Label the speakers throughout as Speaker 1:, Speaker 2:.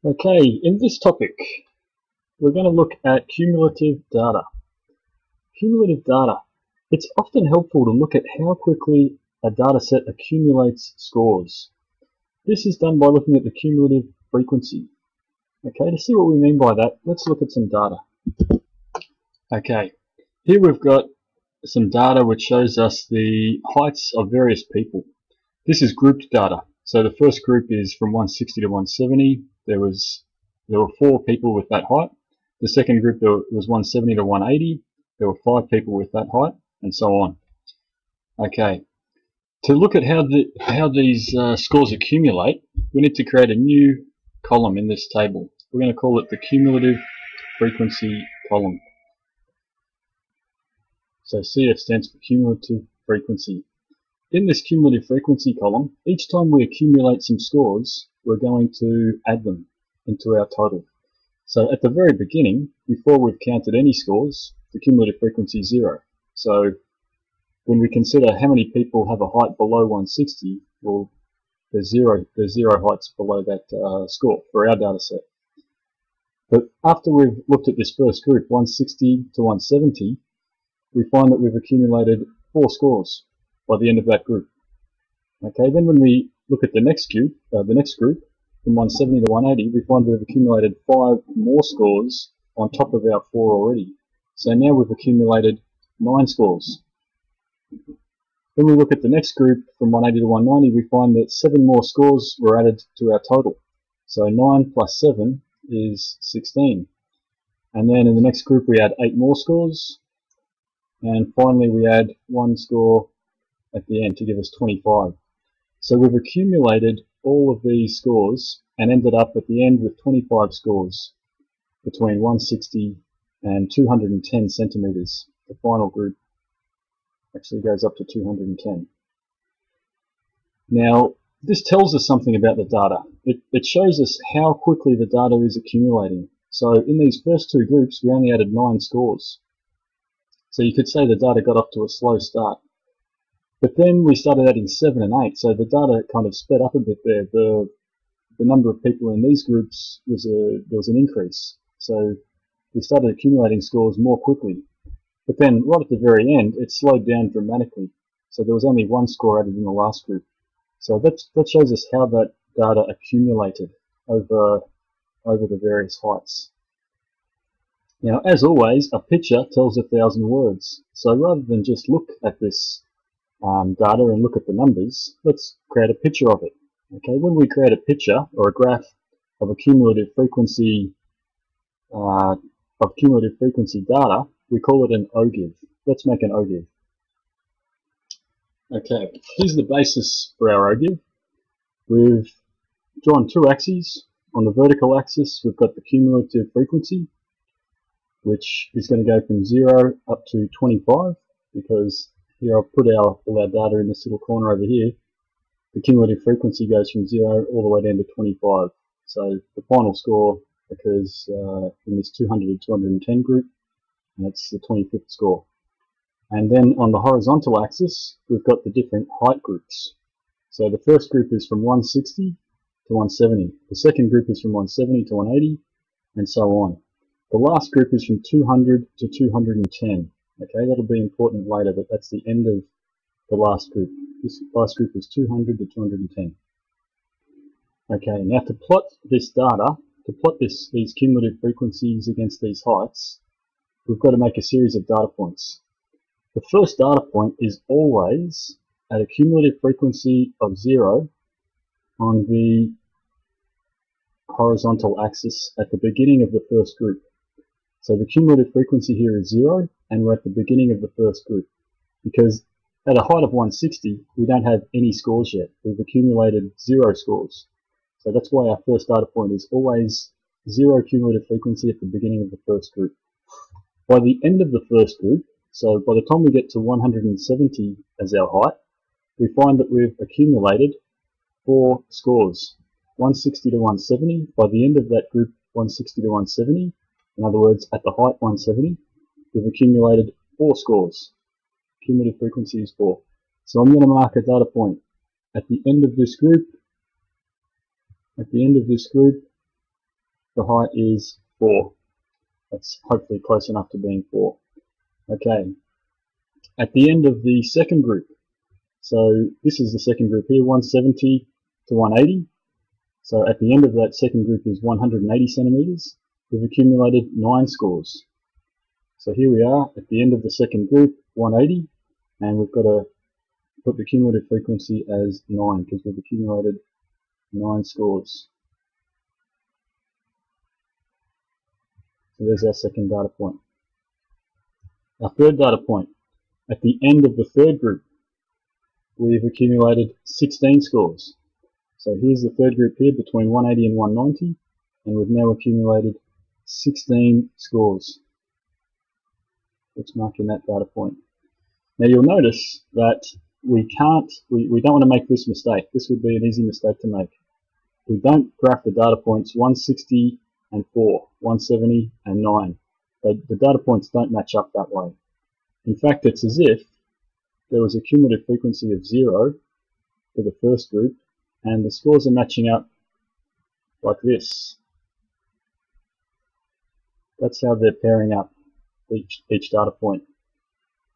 Speaker 1: Okay, in this topic, we're going to look at cumulative data. Cumulative data. It's often helpful to look at how quickly a data set accumulates scores. This is done by looking at the cumulative frequency. Okay, to see what we mean by that, let's look at some data. Okay, here we've got some data which shows us the heights of various people. This is grouped data. So the first group is from 160 to 170. There were 4 people with that height. The second group there was 170 to 180. There were 5 people with that height, and so on. Okay. To look at how these scores accumulate, we need to create a new column in this table. We're going to call it the cumulative frequency column. So CF stands for cumulative frequency. In this cumulative frequency column, each time we accumulate some scores, we're going to add them into our total. So at the very beginning, before we've counted any scores, the cumulative frequency is 0. So when we consider how many people have a height below 160, well, there's zero heights below that score for our data set. But after we've looked at this first group, 160 to 170, we find that we've accumulated 4 scores by the end of that group. Okay, then when we look at the next group from 170 to 180, we find we've accumulated 5 more scores on top of our 4 already. So now we've accumulated 9 scores. When we look at the next group from 180 to 190, we find that 7 more scores were added to our total. So 9 plus 7 is 16. And then in the next group we add 8 more scores. And finally we add 1 score at the end to give us 25. So we've accumulated all of these scores and ended up at the end with 25 scores between 160 and 210 centimeters. The final group actually goes up to 210. Now, this tells us something about the data. It shows us how quickly the data is accumulating. So in these first 2 groups, we only added 9 scores. So you could say the data got off to a slow start. But then we started adding 7 and 8, so the data kind of sped up a bit there. The number of people in these groups there was an increase. So we started accumulating scores more quickly. But then right at the very end, it slowed down dramatically. So there was only 1 score added in the last group. So that shows us how that data accumulated over the various heights. Now, as always, a picture tells 1,000 words. So rather than just look at this data and look at the numbers, let's create a picture of it. Okay, when we create a picture or a graph of a cumulative frequency data, we call it an ogive. Let's make an ogive. Okay, here's the basis for our ogive. We've drawn 2 axes. On the vertical axis, we've got the cumulative frequency, which is going to go from 0 up to 25, because here I've put all our data in this little corner over here. The cumulative frequency goes from 0 all the way down to 25. So the final score occurs in this 200 to 210 group, and that's the 25th score. And then on the horizontal axis, we've got the different height groups. So the first group is from 160 to 170. The second group is from 170 to 180, and so on. The last group is from 200 to 210. Okay, that'll be important later, but that's the end of the last group. This last group is 200 to 210. Okay, now to plot this data, to plot these cumulative frequencies against these heights, we've got to make a series of data points. The first data point is always at a cumulative frequency of 0 on the horizontal axis at the beginning of the first group. So the cumulative frequency here is 0, and we're at the beginning of the first group. Because at a height of 160, we don't have any scores yet. We've accumulated 0 scores. So that's why our first data point is always 0 cumulative frequency at the beginning of the first group. By the end of the first group, so by the time we get to 170 as our height, we find that we've accumulated 4 scores. 160 to 170, by the end of that group 160 to 170, in other words, at the height 170, we've accumulated 4 scores. Cumulative frequency is 4. So I'm going to mark a data point at the end of this group, the height is 4. That's hopefully close enough to being 4. Okay, at the end of the second group, so this is the second group here, 170 to 180. So at the end of that second group is 180 centimeters. We've accumulated 9 scores. So here we are at the end of the second group, 180, and we've got to put the cumulative frequency as 9 because we've accumulated 9 scores. So there's our second data point. Our third data point, at the end of the third group, we've accumulated 16 scores. So here's the third group here between 180 and 190, and we've now accumulated 16 scores. Let's mark in that data point. Now you'll notice that we don't want to make this mistake. This would be an easy mistake to make. We don't graph the data points 160 and 4, 170 and 9. The data points don't match up that way. In fact, it's as if there was a cumulative frequency of 0 for the first group, and the scores are matching up like this. That's how they're pairing up each data point.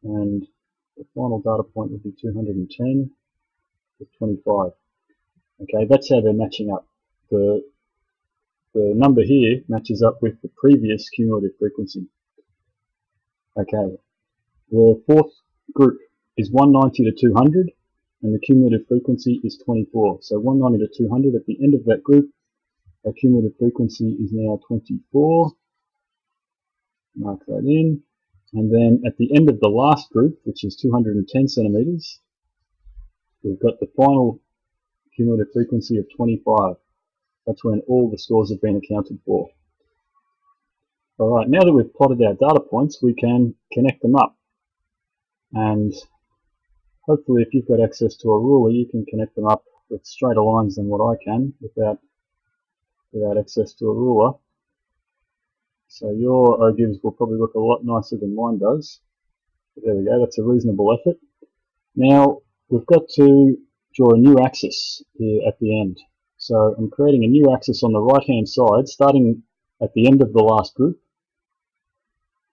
Speaker 1: And the final data point would be 210 with 25. Okay, that's how they're matching up. The number here matches up with the previous cumulative frequency. Okay, the fourth group is 190 to 200, and the cumulative frequency is 24. So 190 to 200, at the end of that group, our cumulative frequency is now 24. Mark that in. And then at the end of the last group, which is 210 centimeters, we've got the final cumulative frequency of 25. That's when all the scores have been accounted for. Alright, now that we've plotted our data points, we can connect them up. And hopefully if you've got access to a ruler, you can connect them up with straighter lines than what I can without access to a ruler. So your ogives will probably look a lot nicer than mine does. But there we go, that's a reasonable effort. Now we've got to draw a new axis here at the end. So I'm creating a new axis on the right hand side, starting at the end of the last group.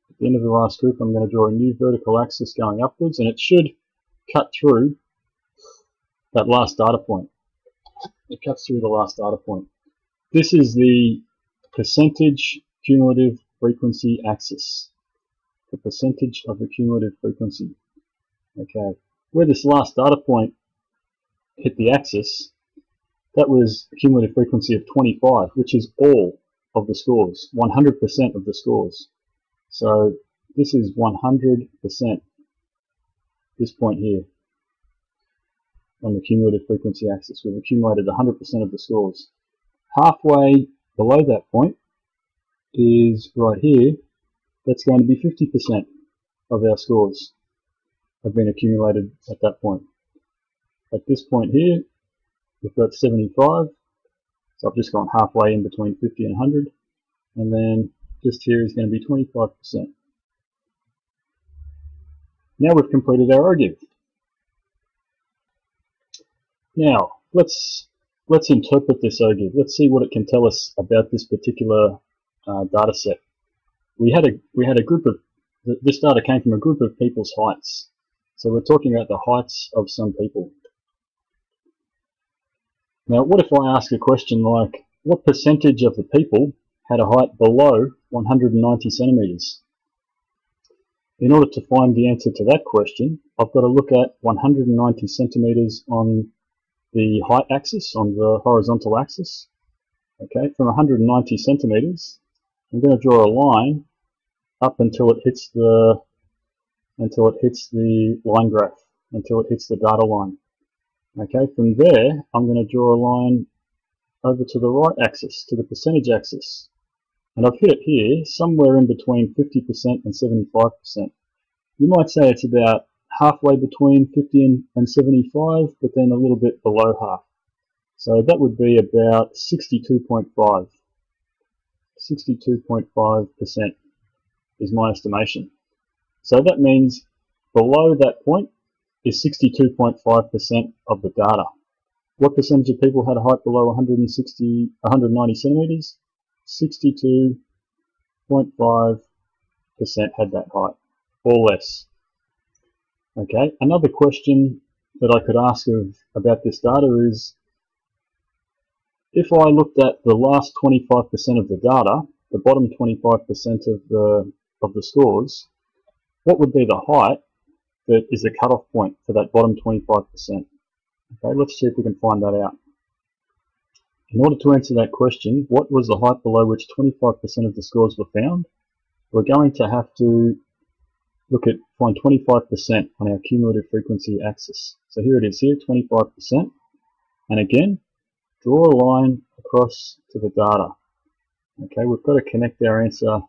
Speaker 1: At the end of the last group, I'm going to draw a new vertical axis going upwards, and it should cut through that last data point. It cuts through the last data point. This is the percentage cumulative frequency axis. The percentage of the cumulative frequency. Okay, where this last data point hit the axis, that was a cumulative frequency of 25, which is all of the scores, 100% of the scores. So this is 100%, this point here, on the cumulative frequency axis. We've accumulated 100% of the scores. Halfway below that point is right here. That's going to be 50% of our scores have been accumulated at that point. At this point here, we've got 75, so I've just gone halfway in between 50 and 100, and then just here is going to be 25%. Now we've completed our ogive. Now let's interpret this ogive. Let's see what it can tell us about this particular data set. We had a group of, this data came from a group of people's heights. So we're talking about the heights of some people. Now what if I ask a question like, what percentage of the people had a height below 190 centimeters? In order to find the answer to that question, I've got to look at 190 centimeters on the height axis, on the horizontal axis. Okay, from 190 centimeters, I'm going to draw a line up until it hits the line graph, until it hits the data line. Okay, from there, I'm going to draw a line over to the right axis, to the percentage axis. And I've hit it here, somewhere in between 50% and 75%. You might say it's about halfway between 50 and 75, but then a little bit below half. So that would be about 62.5. 62.5% is my estimation. So that means below that point is 62.5% of the data. What percentage of people had a height below 190 centimeters? 62.5% had that height, or less. Okay, another question that I could ask about this data is, if I looked at the last 25% of the data, the bottom 25% of the scores, what would be the height that is a cutoff point for that bottom 25%? Okay, let's see if we can find that out. In order to answer that question, what was the height below which 25% of the scores were found? We're going to have to find 25% on our cumulative frequency axis. So here it is here, 25%. And again, draw a line across to the data. Okay, we've got to connect our answer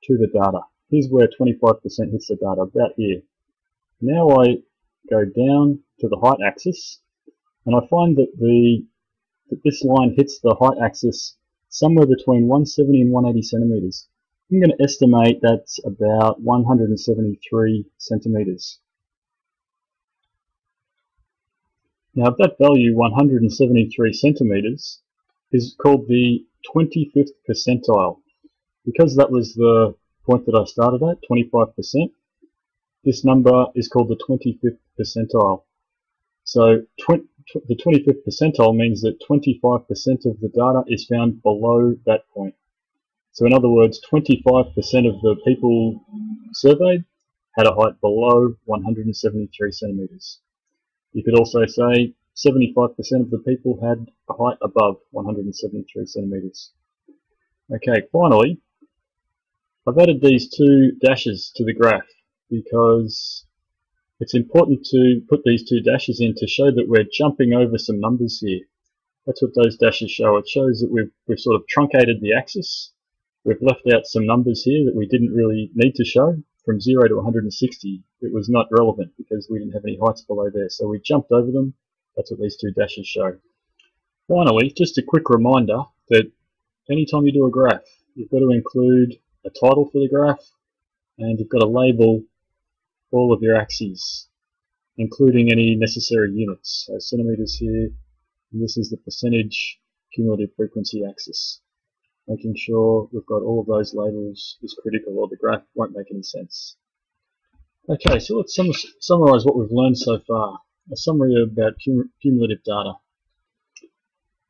Speaker 1: to the data. Here's where 25% hits the data, about here. Now I go down to the height axis, and I find that this line hits the height axis somewhere between 170 and 180 centimeters. I'm going to estimate that's about 173 centimeters. Now that value, 173 centimeters, is called the 25th percentile. Because that was the point that I started at, 25%, this number is called the 25th percentile. So the 25th percentile means that 25% of the data is found below that point. So in other words, 25% of the people surveyed had a height below 173 centimeters. You could also say 75% of the people had a height above 173 centimeters. Okay, finally, I've added these two dashes to the graph because it's important to put these two dashes in to show that we're jumping over some numbers here. That's what those dashes show. It shows that we've sort of truncated the axis. We've left out some numbers here that we didn't really need to show. From 0 to 160, it was not relevant because we didn't have any heights below there. So we jumped over them. That's what these two dashes show. Finally, just a quick reminder that anytime you do a graph, you've got to include a title for the graph, and you've got to label all of your axes, including any necessary units. So centimeters here, and this is the percentage cumulative frequency axis. Making sure we've got all of those labels is critical, or the graph won't make any sense. Okay, so let's summarize what we've learned so far. A summary about cumulative data.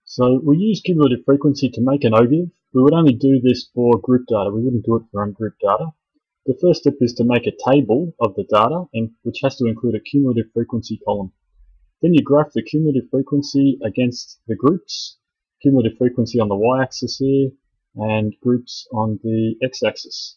Speaker 1: So we use cumulative frequency to make an ogive. We would only do this for group data. We wouldn't do it for ungrouped data. The first step is to make a table of the data, which has to include a cumulative frequency column. Then you graph the cumulative frequency against the groups, cumulative frequency on the y-axis here, and groups on the x-axis.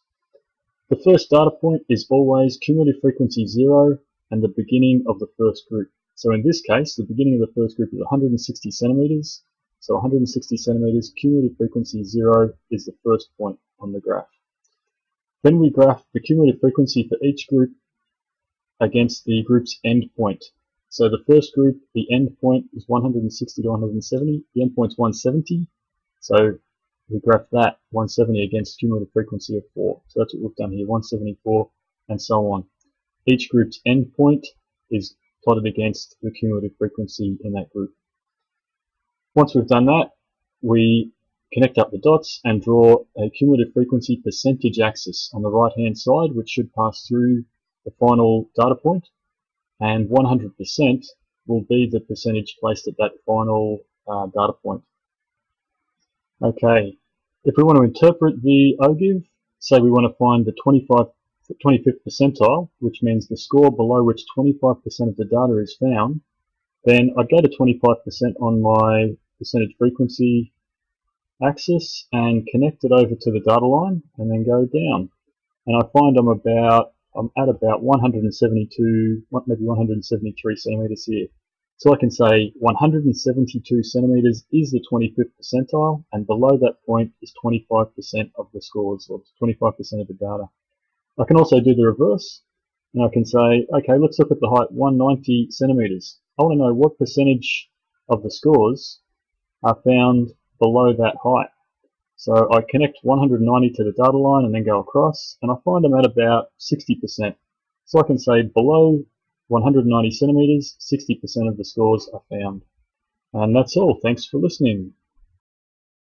Speaker 1: The first data point is always cumulative frequency 0 and the beginning of the first group. So in this case, the beginning of the first group is 160 centimeters. So 160 centimeters, cumulative frequency 0 is the first point on the graph. Then we graph the cumulative frequency for each group against the group's end point. So the first group, the end point is 160 to 170. The end point is 170. So we graph that 170 against cumulative frequency of 4. So that's what we've done here, 174, and so on. Each group's end point is plotted against the cumulative frequency in that group. Once we've done that, we connect up the dots and draw a cumulative frequency percentage axis on the right hand side, which should pass through the final data point, and 100% will be the percentage placed at that final data point. Okay, if we want to interpret the ogive, say we want to find the 25th percentile, which means the score below which 25% of the data is found, then I'd go to 25% on my percentage frequency axis and connect it over to the data line and then go down. And I find I'm at about 172, maybe 173 centimeters here. So I can say 172 centimeters is the 25th percentile, and below that point is 25% of the scores, or 25% of the data. I can also do the reverse, and I can say, okay, let's look at the height, 190 centimeters. I want to know what percentage of the scores are found below that height. So I connect 190 to the data line and then go across, and I find I'm at about 60%. So I can say below 190 centimeters, 60% of the scores are found. And that's all. Thanks for listening.